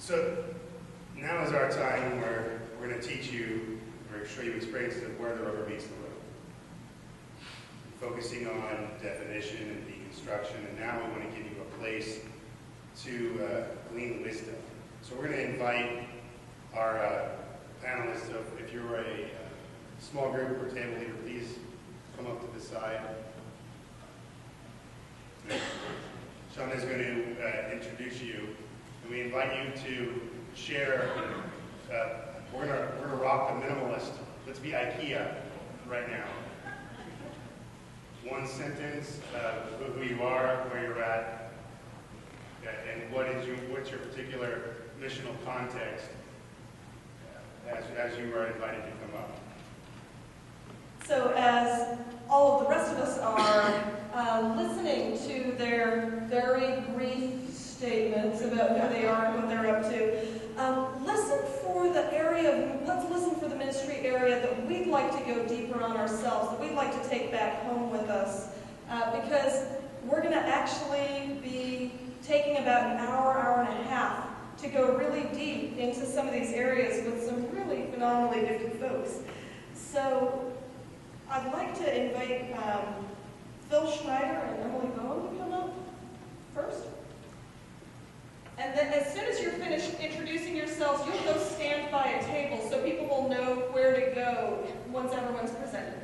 So now is our time where we're going to teach you, or show you experiences of where the rubber meets the road. Focusing on definition and deconstruction, and now we want to give you a place to glean wisdom. So we're going to invite our panelists, so if you're a small group or table leader, please come up to the side. Sean is going to introduce you, and we invite you to share. We're going to rock the minimalist. Let's be IKEA right now. One sentence, who you are, where you're at, and what's your particular missional context as you are invited to come up. So as all of the rest of us are listening to their very brief statements about who they are and what they're up to, let's listen for the ministry area that we'd like to go deeper on ourselves, that we'd like to take back home with us, because we're going to actually be taking about an hour and a half to go really deep into some of these areas with some really phenomenally gifted folks. So I'd like to invite Phil Schneider and Emily Bowen to come up first. And then as soon as you're finished introducing yourselves, you'll go stand by a table so people will know where to go once everyone's presented.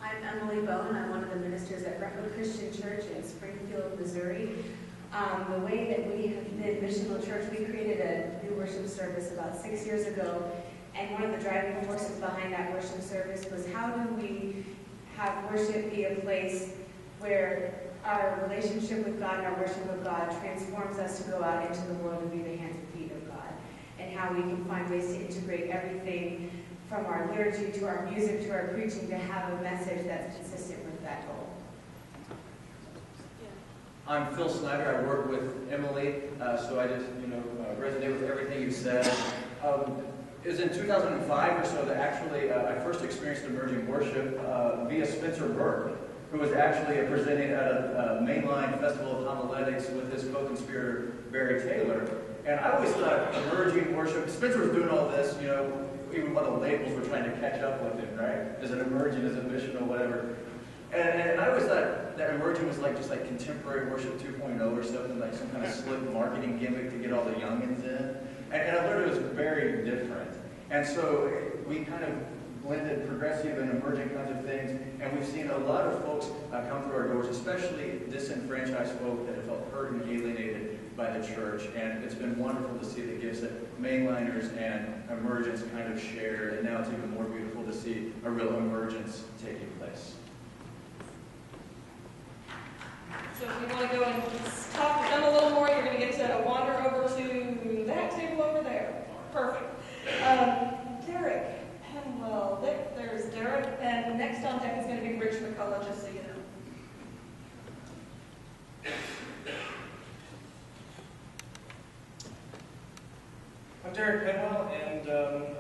I'm Emily Bowen. I'm one of the ministers at Brentwood Christian Church in Springfield, Missouri. The way that we have been missional church, we created a new worship service about 6 years ago. And one of the driving forces behind that worship service was, how do we have worship be a place where our relationship with God and our worship of God transforms us to go out into the world and be the hands and feet of God, and how we can find ways to integrate everything from our liturgy to our music to our preaching to have a message that's consistent with that goal. I'm Phil Snyder. I work with Emily, so I just resonate with everything you said. It was in 2005 or so that actually I first experienced emerging worship via Spencer Burke, who was actually presenting at a mainline festival of homiletics with his co-conspirator, Barry Taylor. And I always thought emerging worship, Spencer was doing all this, even while the labels were trying to catch up with him, right? Is it emerging, is it missional, whatever. And I always thought that emerging was just like contemporary worship 2.0 or something, like some kind of slick marketing gimmick to get all the youngins in. And I learned it was very different. And so we kind of blended progressive and emerging kinds of things, and we've seen a lot of folks come through our doors, especially disenfranchised folk that have felt hurt and alienated by the church. And it's been wonderful to see the gifts that mainliners and emergence kind of shared, and now it's even more beautiful to see a real emergence taking place. So if you want to go and talk to them a little more, you're going to get to wander over to that table over there. Perfect. Derek Penwell. There's Derek. And next on deck is going to be Rich McCullough, just so you know. I'm Derek Penwell, and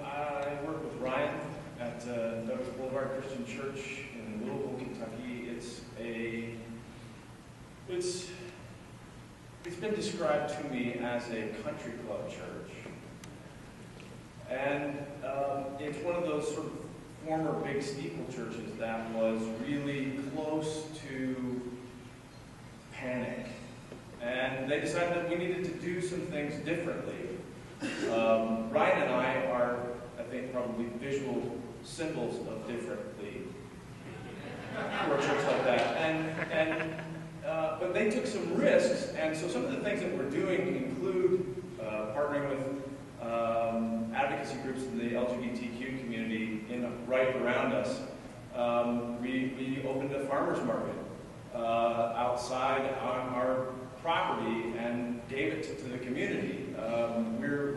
I work with Ryan at Douglas Boulevard Christian Church in Louisville, Kentucky. It's been described to me as a country club church. And it's one of those sort of former big steeple churches that was really close to panic. And they decided that we needed to do some things differently. Ryan and I are, I think, probably visual symbols of differently for a church like that. But they took some risks, and so some of the things that we're doing include partnering with advocacy groups in the LGBTQ community right around us. We opened a farmer's market outside on our property and gave it to the community. We're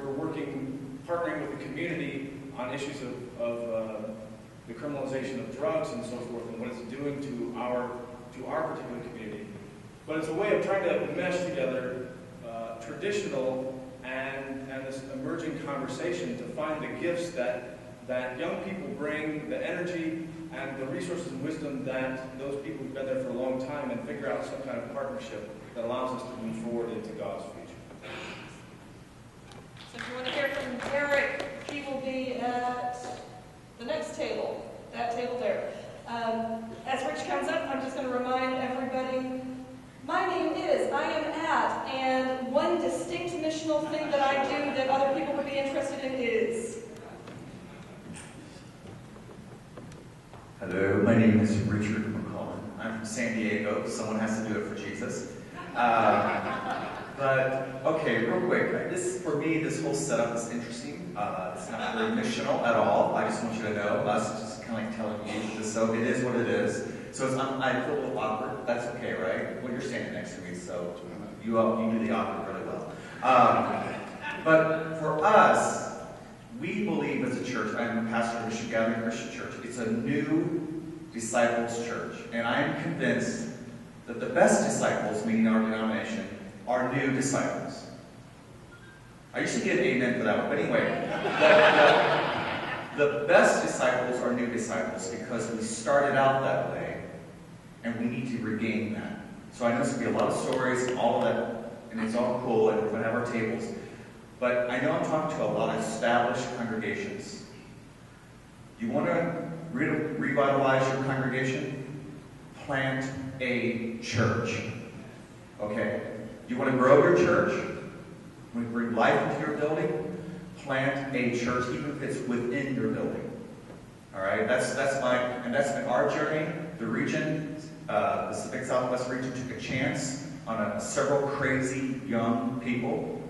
partnering with the community on issues of the criminalization of drugs and so forth, and what it's doing to our particular community. But it's a way of trying to mesh together traditional and this emerging conversation to find the gifts that young people bring, the energy and the resources and wisdom that those people who've been there for a long time, and figure out some kind of partnership that allows us to move forward into God's future. If you want to hear from Eric, he will be at the next table, that table there. As Rich comes up, I'm just going to remind everybody, my name is, I am at, and one distinct missional thing that I do that other people would be interested in is. Hello, my name is Richard McCullen. I'm from San Diego. Someone has to do it for Jesus. But, okay, real quick. For me, this whole setup is interesting. It's not very missional at all. I just want you to know. Us just kind of like telling you this. So it is what it is. So I feel a little awkward. That's okay, right? Well, you're standing next to me, so you do the awkward really well. But for us, we believe as a church, I'm a pastor of Mission Gathering Christian Church. It's a new disciples church. And I am convinced that the best disciples, meaning our denomination, are new disciples. I usually get an amen for that one, but anyway, the best disciples are new disciples because we started out that way, and we need to regain that. So I know there's going to be a lot of stories and all of that, and it's all cool, and we're going to have our tables. But I know I'm talking to a lot of established congregations. You want to revitalize your congregation? Plant a church. Okay? You want to grow your church? You want to bring life into your building? Plant a church, even if it's within your building. All right? That's been our journey. The region, the Pacific Southwest region, took a chance on several crazy young people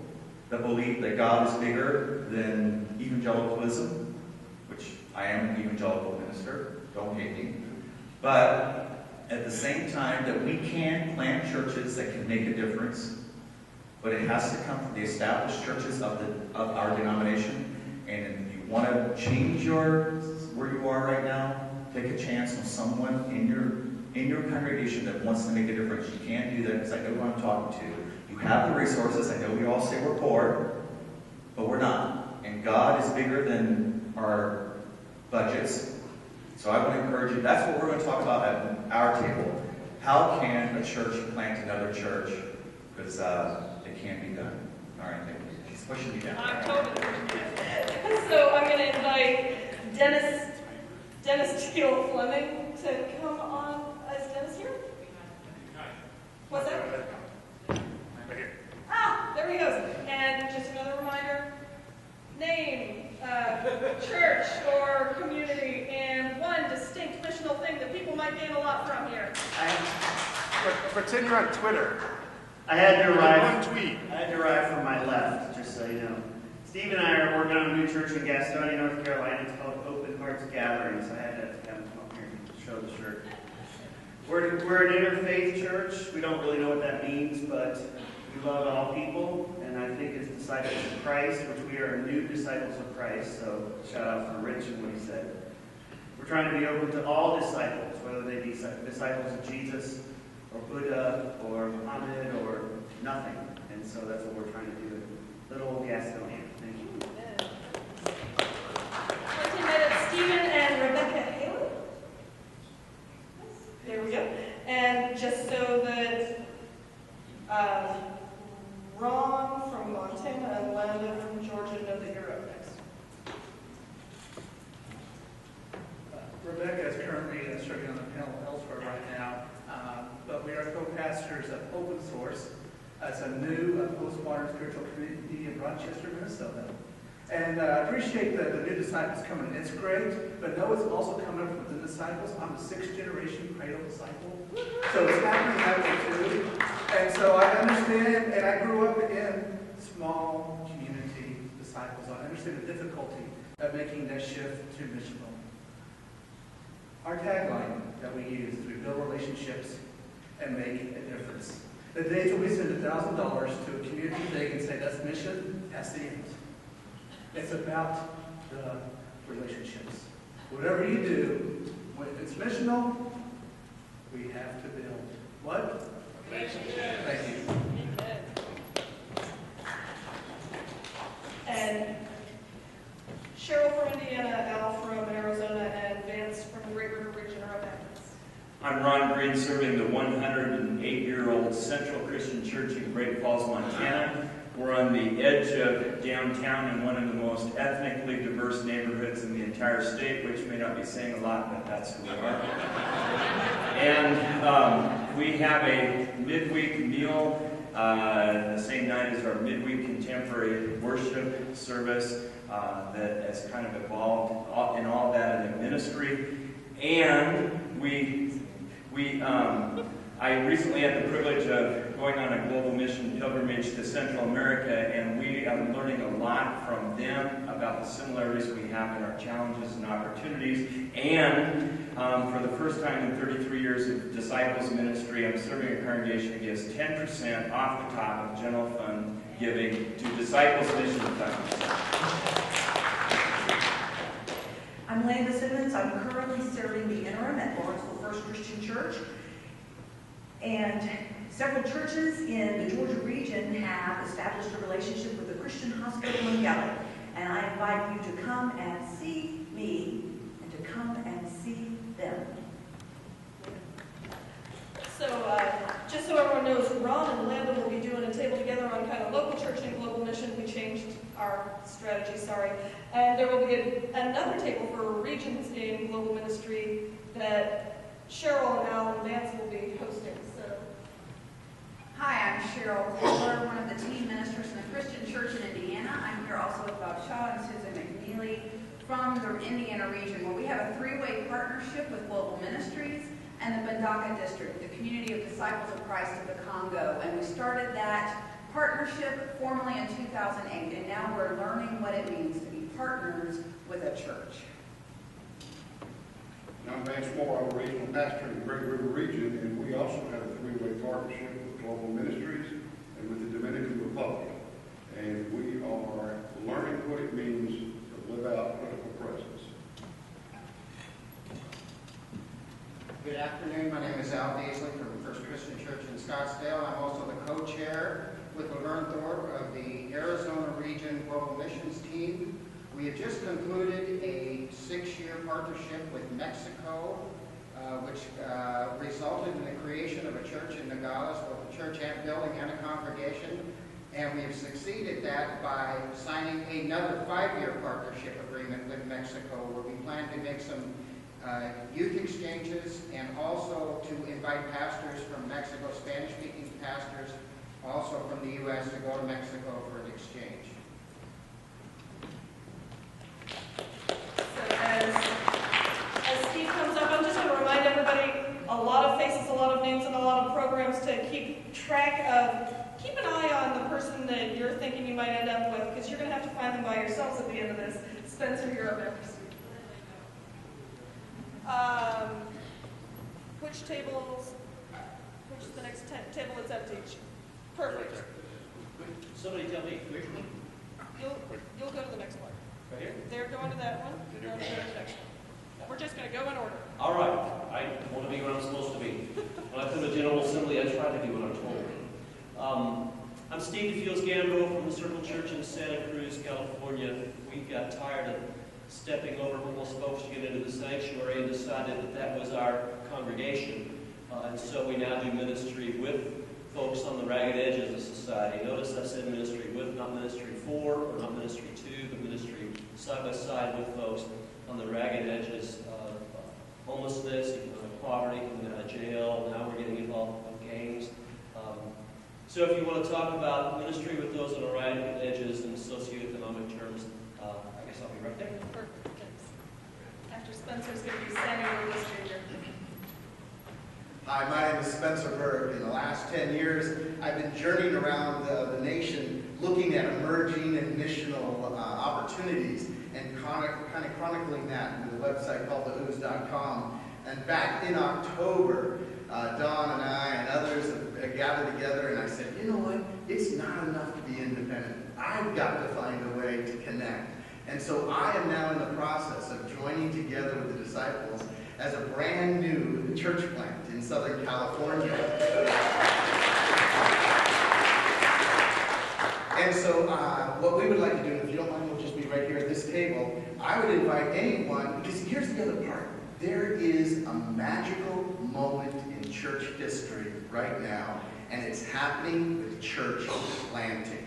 that believe that God is bigger than evangelicalism, which I am an evangelical minister. Don't hate me. But at the same time that we can plant churches that can make a difference, but it has to come from the established churches of our denomination. And if you want to change where you are right now, take a chance on someone in your congregation that wants to make a difference. You can do that because I know who I'm talking to. You have the resources. I know we all say we're poor, but we're not. And God is bigger than our budgets. So I want to encourage you. That's what we're going to talk about at our table. How can a church plant another church? Because it can be done. All right, thank you. She's pushing me down. I'm totally pushing you. So I'm going to invite Dennis Teal Fleming to come on. Is Dennis here? What's that? Right here. Ah, there he goes. And just another reminder, name, church or community, and one distinct missional thing that people might gain a lot from here. Pretend you're on Twitter. I had to arrive. One tweet. I had to arrive from my left, just so you know. Steve and I are working on a new church in Gastonia, North Carolina. It's called Open Hearts Gathering, so I had to come up here and show the shirt. We're an interfaith church. We don't really know what that means, but we love all people, and I think it's disciples of Christ, which we are new disciples of Christ. So shout out for Rich and what he said. We're trying to be open to all disciples, whether they be disciples of Jesus, or Buddha, or Muhammad, or nothing. And so that's what we're trying to do in little old Gastonia. Thank you. 20 minutes, Stephen and Rebecca Haley. There we go. And just so that Ron from Montana and Lando from Georgia know that you're up next. Rebecca is currently serving on the panel elsewhere right now, but we are co-pastors of Open Source. It's a new postmodern spiritual community in Rochester, Minnesota. And I appreciate the new disciples coming. It's great, but know it's also coming from the disciples. I'm the 6th generation cradle disciple. So it's happening that way too. And so I understand, and I grew up in small community disciples. I understand the difficulty of making that shift to missional. Our tagline that we use is we build relationships and make a difference. The days when we send $1,000 to a community they can say that's mission, that's the end. It's about the relationships. Whatever you do, when it's missional, we have to build what? Relationships. Thank you. And Cheryl from Indiana, Al from Arizona, and Vance from the Great River region are up after us. I'm Ron Green, serving the 108-year-old Central Christian Church in Great Falls, Montana. We're on the edge of downtown in one of the most ethnically diverse neighborhoods in the entire state, which may not be saying a lot, but that's who we are. And we have a midweek meal the same night as our midweek contemporary worship service that has kind of evolved in all that in the ministry. And I recently had the privilege of going on a global mission pilgrimage to Central America, and we are learning a lot from them about the similarities we have in our challenges and opportunities. And for the first time in 33 years of disciples ministry, I'm serving a congregation that gives 10% off the top of general fund giving to disciples mission funds. I'm Landon Simmons. I'm currently serving the interim at Lawrenceville First Christian Church. And several churches in the Georgia region have established a relationship with the Christian Hospital in Gallup. And I invite you to come and see me and to come and see them. So, just so everyone knows, Ron and Landon will be doing a table together on kind of local church and global mission. We changed our strategy, sorry. And there will be another table for regions in global ministry that Cheryl and Al and Vance will be hosting. So, hi, I'm Cheryl Kohler, one of the team ministers in the Christian Church in Indiana. I'm here also with Bob Shaw and Susan McNeely from the Indiana region, where we have a three-way partnership with Global Ministries and the Bandaka District, the Community of Disciples of Christ of the Congo. And we started that partnership formally in 2008, and now we're learning what it means to be partners with a church. I'm Smalll. I'm a regional pastor in the Great River region, and we also have a three-way partnership with Global Ministries and with the Dominican Republic. And we are learning what it means to live out critical presence. Good afternoon. My name is Al Beasley from First Christian Church in Scottsdale. I'm also the co-chair with Laverne Thorpe of the Arizona Region Global Missions Team. We have just concluded a 6-year partnership with Mexico, which resulted in the creation of a church in Nogales, both a church and building and a congregation. And we have succeeded that by signing another 5-year partnership agreement with Mexico, where we plan to make some youth exchanges and also to invite pastors from Mexico, Spanish-speaking pastors, also from the U.S. to go to Mexico for an exchange. So as Steve comes up, I'm just going to remind everybody, a lot of faces, a lot of names, and a lot of programs to keep track of. Keep an eye on the person that you're thinking you might end up with, because you're going to have to find them by yourselves at the end of this. Spencer, you're up next. Which tables, which is the next table that's empty? Perfect. Somebody tell me. You'll go to the next one. Right here? They're going to that one, you're going to the next one. We're just going to go in order. All right. I want to be where I'm supposed to be. When I come to General Assembly, I try to do what I'm told. I'm Steve DeFields-Gambo from the Circle Church in Santa Cruz, California. We got tired of stepping over most folks to get into the sanctuary and decided that that was our congregation. And so we now do ministry with folks on the ragged edges of society. Notice I said ministry with, not ministry for, or not ministry to, but ministry side by side with folks on the ragged edges of homelessness, economic poverty, coming out of jail. Now we're getting involved with gangs. So if you want to talk about ministry with those on the ragged edges in socioeconomic terms, I guess I'll be right there. Perfect. Thanks. After Spencer's going to be Samuel Lewis Jr. Hi, my name is Spencer Berg. In the last 10 years, I've been journeying around the nation looking at emerging and missional opportunities and kind of chronicling that with a website called theoos.com. And back in October, Don and I and others have gathered together, and I said, you know what? It's not enough to be independent. I've got to find a way to connect. And so I am now in the process of joining together with the disciples as a brand new church plant in Southern California. And so what we would like to do, if you don't mind, we'll just be right here at this table. I would invite anyone, because here's the other part. There is a magical moment in church history right now, and it's happening with church planting.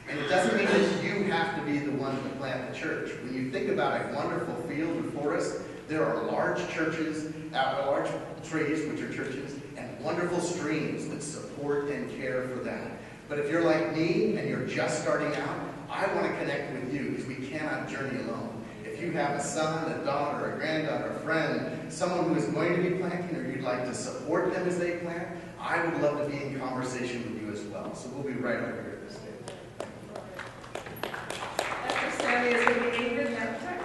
And it doesn't mean that you have to be the one to plant the church. When you think about a wonderful field and forest, there are large churches, large trees, which are churches, and wonderful streams that support and care for that. But if you're like me and you're just starting out, I want to connect with you because we cannot journey alone. If you have a son, a daughter, a granddaughter, a friend, someone who is going to be planting or you'd like to support them as they plant, I would love to be in conversation with you as well. So we'll be right over here at this table. Next area is going to be Ingrid Nevertech.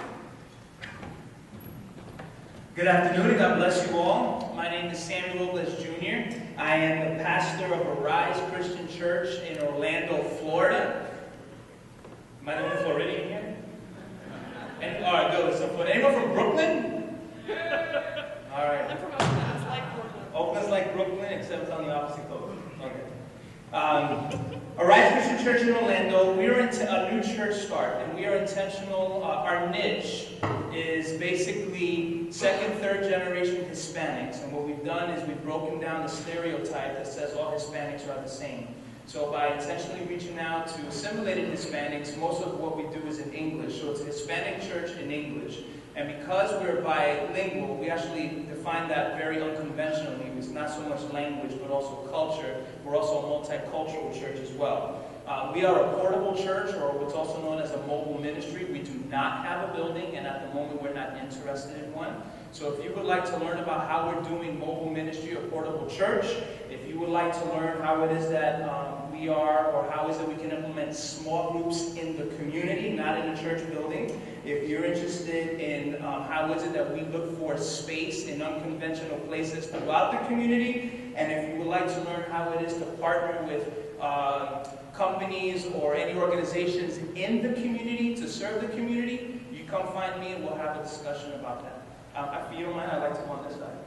Good afternoon and God bless you all. My name is Samuel Douglas Jr. I am the pastor of Arise Christian Church in Orlando, Florida. Am I the only Floridian here? And, all right, good. So, for anyone from Brooklyn? All right. I'm from Oakland. It's like Brooklyn. Oakland's like Brooklyn, except it's on the opposite coast. Okay. Arise Christian Church in Orlando, we are a new church start, and we are intentional. Our niche is basically second, third generation Hispanics, and what we've done is we've broken down the stereotype that says all Hispanics are the same. So by intentionally reaching out to assimilated Hispanics, most of what we do is in English. So it's a Hispanic church in English. And because we're bilingual, we actually define that very unconventionally. It's not so much language, but also culture. We're also a multicultural church as well. We are a portable church, or what's also known as a mobile ministry. We do not have a building, and at the moment we're not interested in one. So if you would like to learn about how we're doing mobile ministry or portable church, if you would like to learn how it is that we are, or how is it we can implement small groups in the community, not in a church building, if you're interested in how is it that we look for space in unconventional places throughout the community, and if you would like to learn how it is to partner with companies or any organizations in the community to serve the community, you come find me and we'll have a discussion about that. If you don't mind, I'd like to go on this side.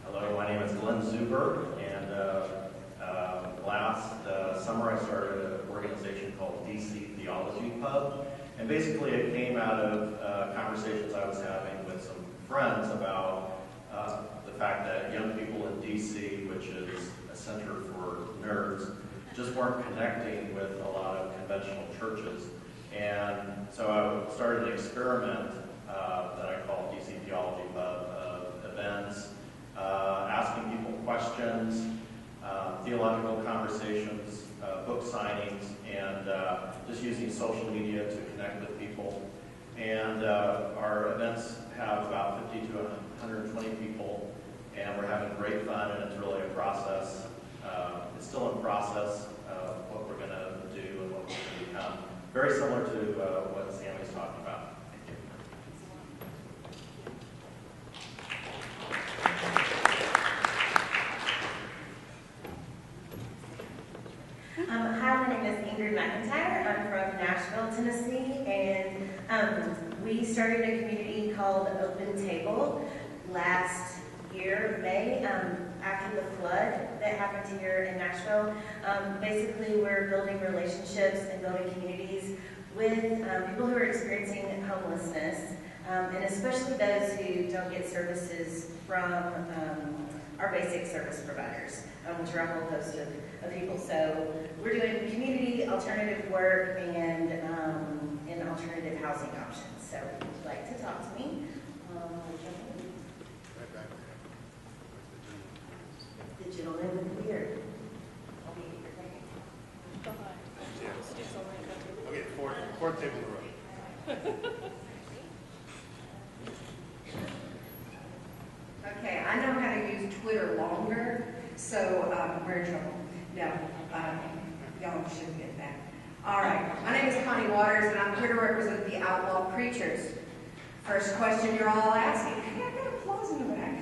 Hello, my name is Glenn Zuber, and last summer I started an organization called DC Theology Pub, and basically it came out of conversations I was having with some friends about the fact that young people in DC, which is a center for nerds, just weren't connecting with a lot of conventional churches. And so I started an experiment that I call DC Theology Pub, of events, asking people questions, theological conversations, book signings, and just using social media to connect with people. And our events have about 50 to 120 people, and we're having great fun, and it's really a process. It's still in process of what we're going to do and what we're going to become. Very similar to what Sammy's talking about. Hi, my name is Ingrid McIntyre. I'm from Nashville, Tennessee, and we started a community called Open Table last year, May, after the flood that happened here in Nashville. Basically, we're building relationships and building communities with people who are experiencing homelessness, and especially those who don't get services from our basic service providers, which are a whole host of people. So we're doing community, alternative work, and alternative housing options. So if you'd like to talk to me, the gentleman with the beard. Okay, fourth table in a row. Okay, I know how to use Twitter longer, so we're in trouble. No, y'all should get that. All right, my name is Connie Waters, and I'm here to represent the Outlaw Preachers. First question you're all asking. Hey, I got applause in the back.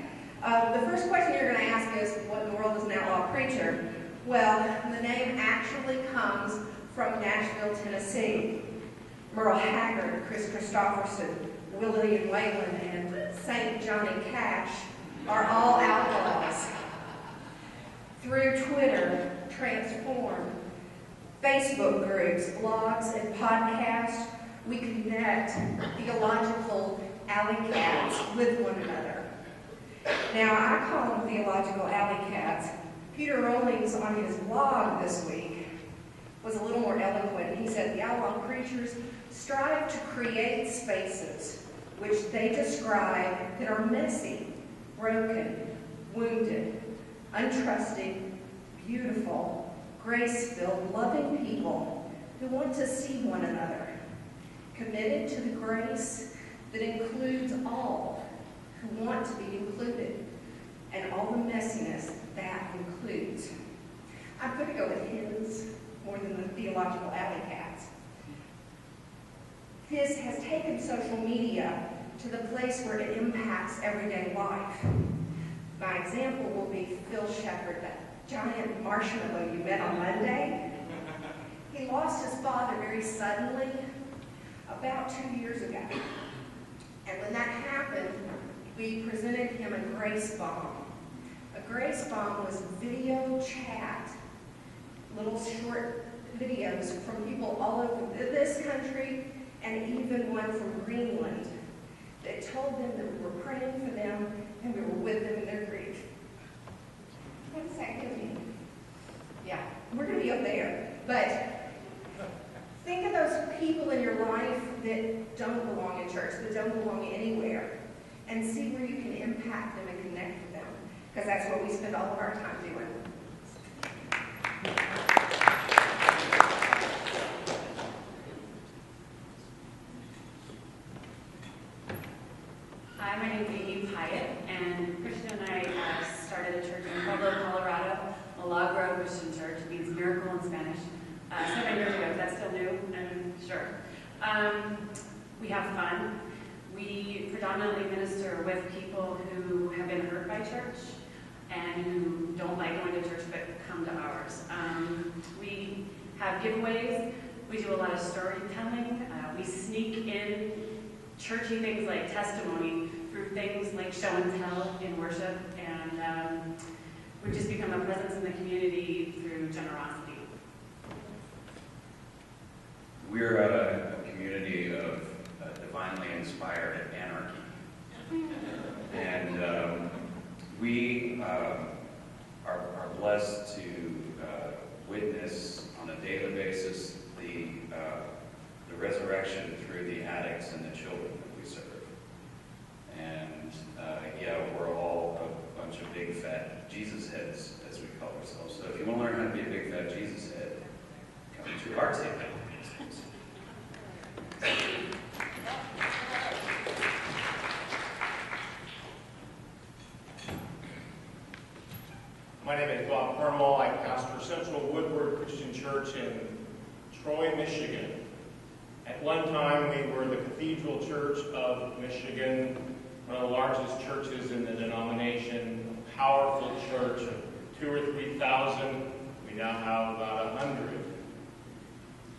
The first question you're going to ask is, what in the world is an outlaw preacher? Well, the name actually comes from Nashville, Tennessee. Merle Haggard, Chris Christopherson, Willie Whalen, and St. Johnny Cash are all outlaws. Through Twitter, Transform, Facebook groups, blogs, and podcasts, we connect theological alley cats with one another. Now, I call them theological alley cats. Peter Rollings, on his blog this week, was a little more eloquent. He said, the outlaw creatures strive to create spaces which they describe that are messy, broken, wounded, untrusting, beautiful, grace-filled, loving people who want to see one another, committed to the grace that includes all who want to be included, and all the messiness that includes. I'm going to go with his more than the theological alley cats. His has taken social media to the place where it impacts everyday life. My example will be Phil Shepherd, that giant marshmallow you met on Monday. He lost his father very suddenly about 2 years ago. And when that happened, we presented him a grace bomb. A grace bomb was video chat, little short videos from people all over this country and even one from Greenland that told them that we were praying for them and we were with them in their grief. What does that give me? Yeah, we're going to be up there. But think of those people in your life that don't belong in church, that don't belong anywhere, and see where you can impact them and connect with them, because that's what we spend all of our time doing. Hi, my name is Amy Hyatt, and Christian and I started a church in Pueblo, Colorado, Milagro Christian Church. It means miracle in Spanish. 7 years ago. Is that still new? I'm sure. We have fun. We predominantly minister with people who have been hurt by church and who don't like going to church but come to ours. We have giveaways. We do a lot of storytelling. We sneak in churchy things like testimony through things like show and tell in worship, and we've just become a presence in the community through generosity. We're a community of divinely inspired anarchy. And we are blessed to witness on a daily basis the resurrection through the addicts and the children that we serve. And yeah, we're all a bunch of big fat Jesus heads, as we call ourselves. So if you want to learn how to be a big fat Jesus head, come to our table. My name is Bob Permal. I pastor Central Woodward Christian Church in Troy, Michigan. At one time, we were the Cathedral Church of Michigan, one of the largest churches in the denomination, a powerful church of 2,000 or 3,000. We now have about 100.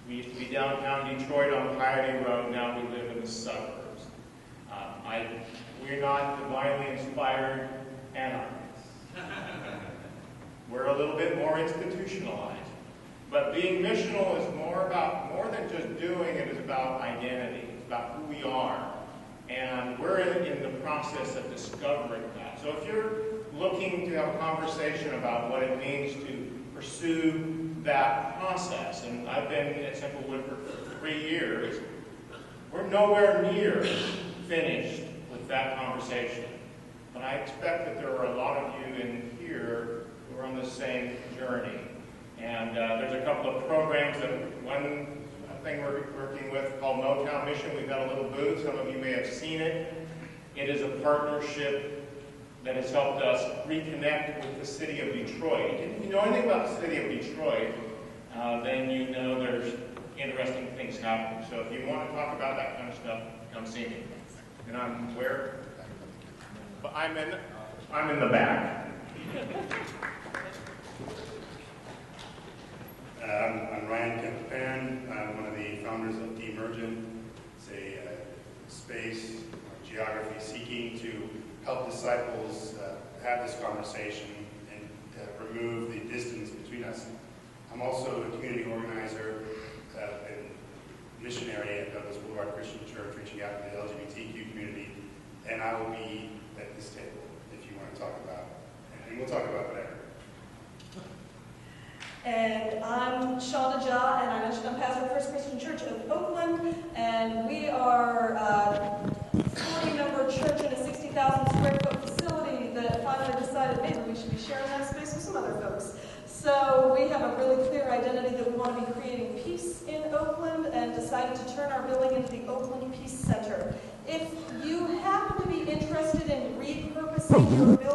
We used to be downtown Detroit on Coyote Road. Now we live in the suburbs. We're not divinely inspired anarchists. We're a little bit more institutionalized. But being missional is more than just doing it. It's about identity. It's about who we are. And we're in the process of discovering that. So if you're looking to have a conversation about what it means to pursue that process, and I've been at Central Woodward for 3 years, we're nowhere near finished with that conversation. But I expect that there are a lot of you in here who are on the same journey. And there's a couple of programs that one thing we're working with called Motown Mission. We've got a little booth. Some of you may have seen it. It is a partnership that has helped us reconnect with the city of Detroit. If you know anything about the city of Detroit, then you know there's interesting things happening. So if you want to talk about that kind of stuff, come see me. And I'm where? I'm in the back. I'm Ryan Kempan. I'm one of the founders of Emergent. It's a space, geography seeking to help disciples have this conversation and remove the distance between us. I'm also a community organizer and missionary at Douglas Boulevard Christian Church, reaching out to the LGBTQ community. And I will be at this table if you want want to talk about. And we'll talk about whatever. And I'm Shawna Ja, and I'm pastor of First Christian Church of Oakland, and we are a 40-member church in a 60,000 square foot facility that finally decided maybe we should be sharing that space with some other folks. So we have a really clear identity that we want to be creating peace in Oakland and decided to turn our building into the Oakland Peace Center. If you happen to be interested in repurposing your building